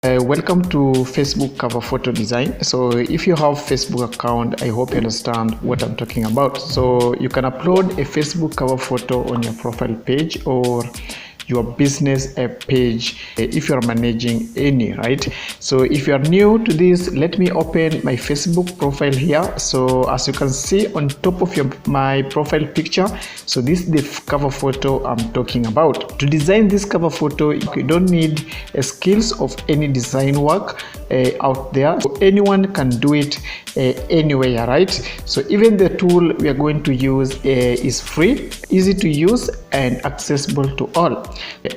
Welcome to Facebook cover photo design. So if you have Facebook account, I hope you understand what I'm talking about. So you can upload a Facebook cover photo on your profile page or your business page if you're managing any, right? So if you're new to this, let me open my Facebook profile here. So as you can see on top of my profile picture, so this is the cover photo I'm talking about. To design this cover photo, you don't need skills of any design work out there. So anyone can do it anywhere, right? So even the tool we are going to use is free, easy to use, and accessible to all.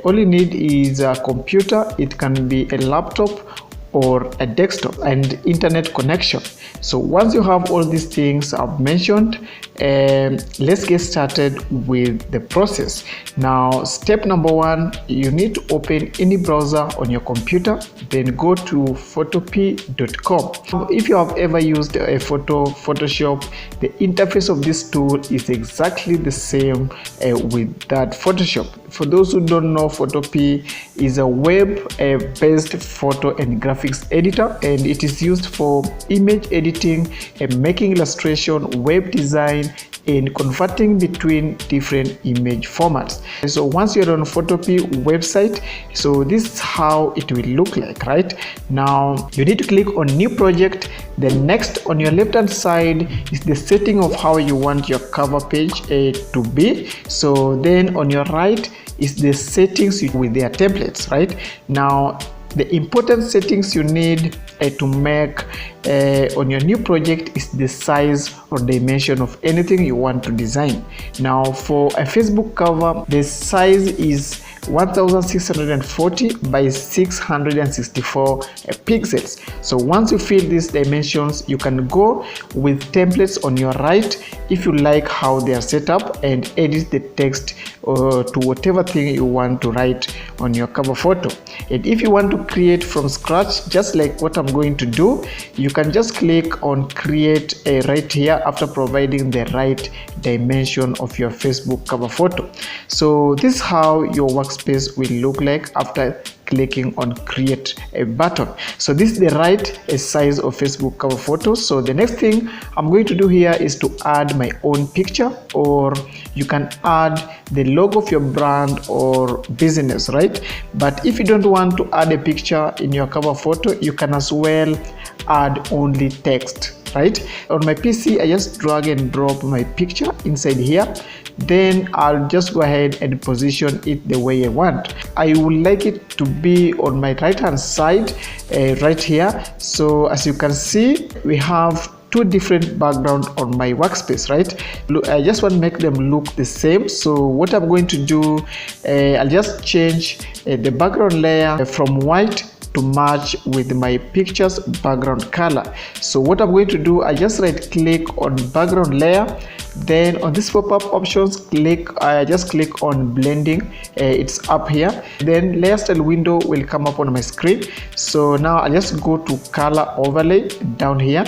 All you need is a computer. It can be a laptop or a desktop and internet connection. So once you have all these things I've mentioned, let's get started with the process. Now, step number one, you need to open any browser on your computer, then go to photopea.com. If you have ever used a Photoshop, the interface of this tool is exactly the same with that Photoshop. For those who don't know, Photopea is a web-based photo and graphics editor, and it is used for image editing and making illustration, web design, and converting between different image formats. So once you're on Photopea website, so this is how it will look like, right? Now you need to click on new project. Then next on your left hand side is the setting of how you want your cover page to be. So then on your right is the settings with their templates, right? Now the important settings you need to make on your new project is the size or dimension of anything you want to design. Now for a Facebook cover, the size is 1640 by 664 pixels. So once you fill these dimensions, you can go with templates on your right if you like how they are set up, and edit the text to whatever thing you want to write on your cover photo. And if you want to create from scratch, just like what I'm going to do, you can just click on create right here after providing the right dimension of your Facebook cover photo. So this is how your workspace will look like after clicking on create a button. So this is the right size of Facebook cover photo. So the next thing I'm going to do here is to add my own picture, or you can add the logo of your brand or business, right? But if you don't want to add a picture in your cover photo, you can as well add only text, right? On my PC, I just drag and drop my picture inside here. Then I'll just go ahead and position it the way I want. I would like it to be on my right hand side right here. So as you can see, we have two different backgrounds on my workspace, right? I just want to make them look the same. So what I'm going to do, I'll just change the background layer from white to match with my picture's background color. So what I'm going to do, I just right click on background layer, then on this pop-up options, I just click on blending. It's up here. Then layer style window will come up on my screen. So now I just go to color overlay down here,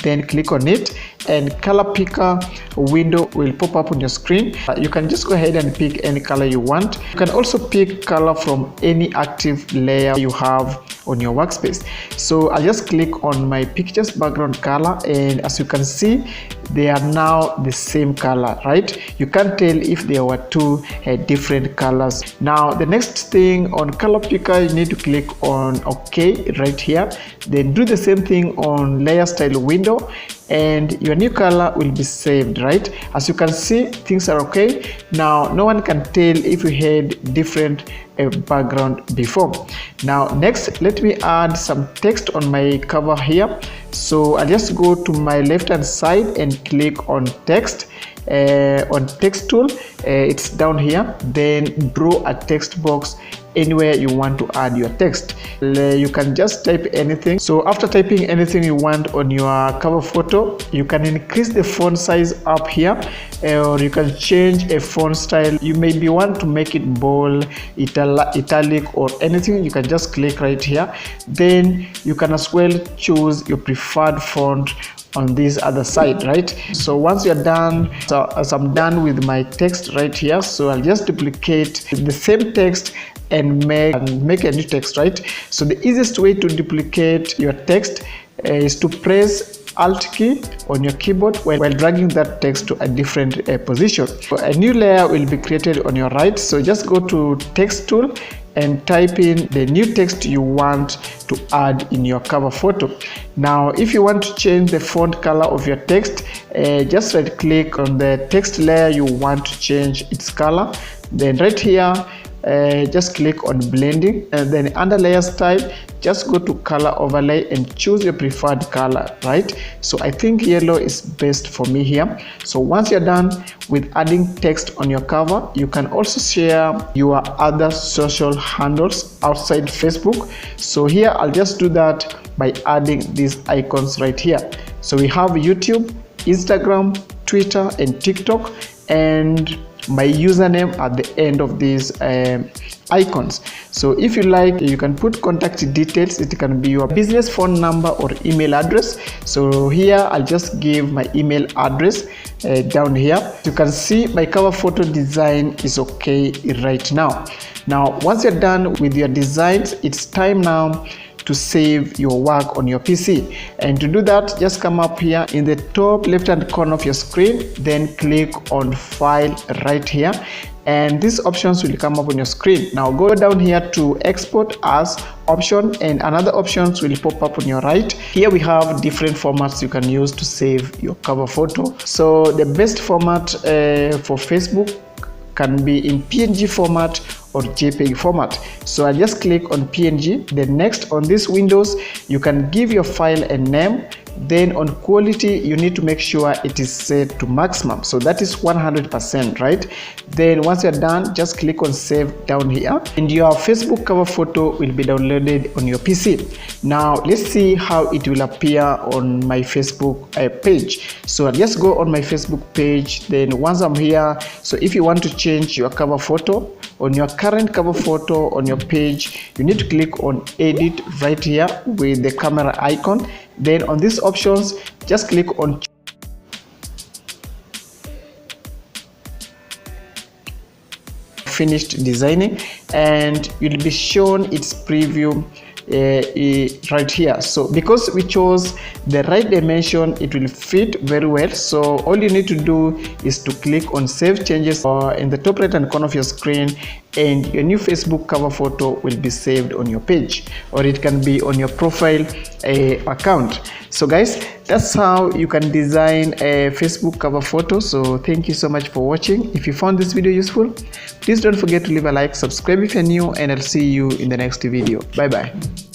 then click on it, and color picker window will pop up on your screen. You can just go ahead and pick any color you want. You can also pick color from any active layer you have on your workspace. So I just click on my picture's background color, and as you can see, they are now the same color, right? You can't tell if there were two different colors. Now the next thing on color picker, you need to click on OK right here, then do the same thing on layer style window, and your new color will be saved, right? As you can see, things are okay. Now no one can tell if you had different background before. Now next, let me add some text on my cover here. So I just go to my left hand side and click on text. On text tool, it's down here. Then draw a text box anywhere you want to add your text. You can just type anything. So after typing anything you want on your cover photo, you can increase the font size up here, or you can change a font style. You maybe want to make it bold, italic, or anything. You can just click right here. Then you can as well choose your preferred font on this other side, right? So once you're done, so as I'm done with my text right here, so I'll just duplicate the same text and make a new text, right? So the easiest way to duplicate your text is to press Alt key on your keyboard while dragging that text to a different position. A new layer will be created on your right, so just go to text tool and type in the new text you want to add in your cover photo. Now if you want to change the font color of your text, just right click on the text layer you want to change its color, then right here just click on blending, and then under layers type just go to color overlay and choose your preferred color, right? So I think yellow is best for me here. So once you're done with adding text on your cover, you can also share your other social handles outside Facebook. So here I'll just do that by adding these icons right here. So we have YouTube, Instagram, Twitter and TikTok, and my username at the end of these icons. So if you like, you can put contact details. It can be your business phone number or email address. So here I'll just give my email address down here. You can see my cover photo design is okay right now. Now once you're done with your designs, it's time now to save your work on your PC. And to do that, just come up here in the top left hand corner of your screen, then click on File right here, and these options will come up on your screen. Now go down here to Export As option, and another options will pop up on your right. Here we have different formats you can use to save your cover photo. So the best format for Facebook can be in PNG format or JPEG format. So I just click on PNG. Then next on this windows, you can give your file a name. Then on quality, you need to make sure it is set to maximum. So that is 100%, right? Then once you're done, just click on save down here, and your Facebook cover photo will be downloaded on your PC. Now let's see how it will appear on my Facebook page. So I'll just go on my Facebook page. Then once I'm here, so if you want to change your cover photo on your current cover photo on your page, you need to click on edit right here with the camera icon. Then on these options, just click on finished designing, and you'll be shown its preview right here. So because we chose the right dimension, it will fit very well. So all you need to do is to click on save changes in the top right hand corner of your screen, and your new Facebook cover photo will be saved on your page, or it can be on your profile account. So guys, that's how you can design a Facebook cover photo. So thank you so much for watching. If you found this video useful, please don't forget to leave a like, subscribe if you're new, and I'll see you in the next video. Bye bye.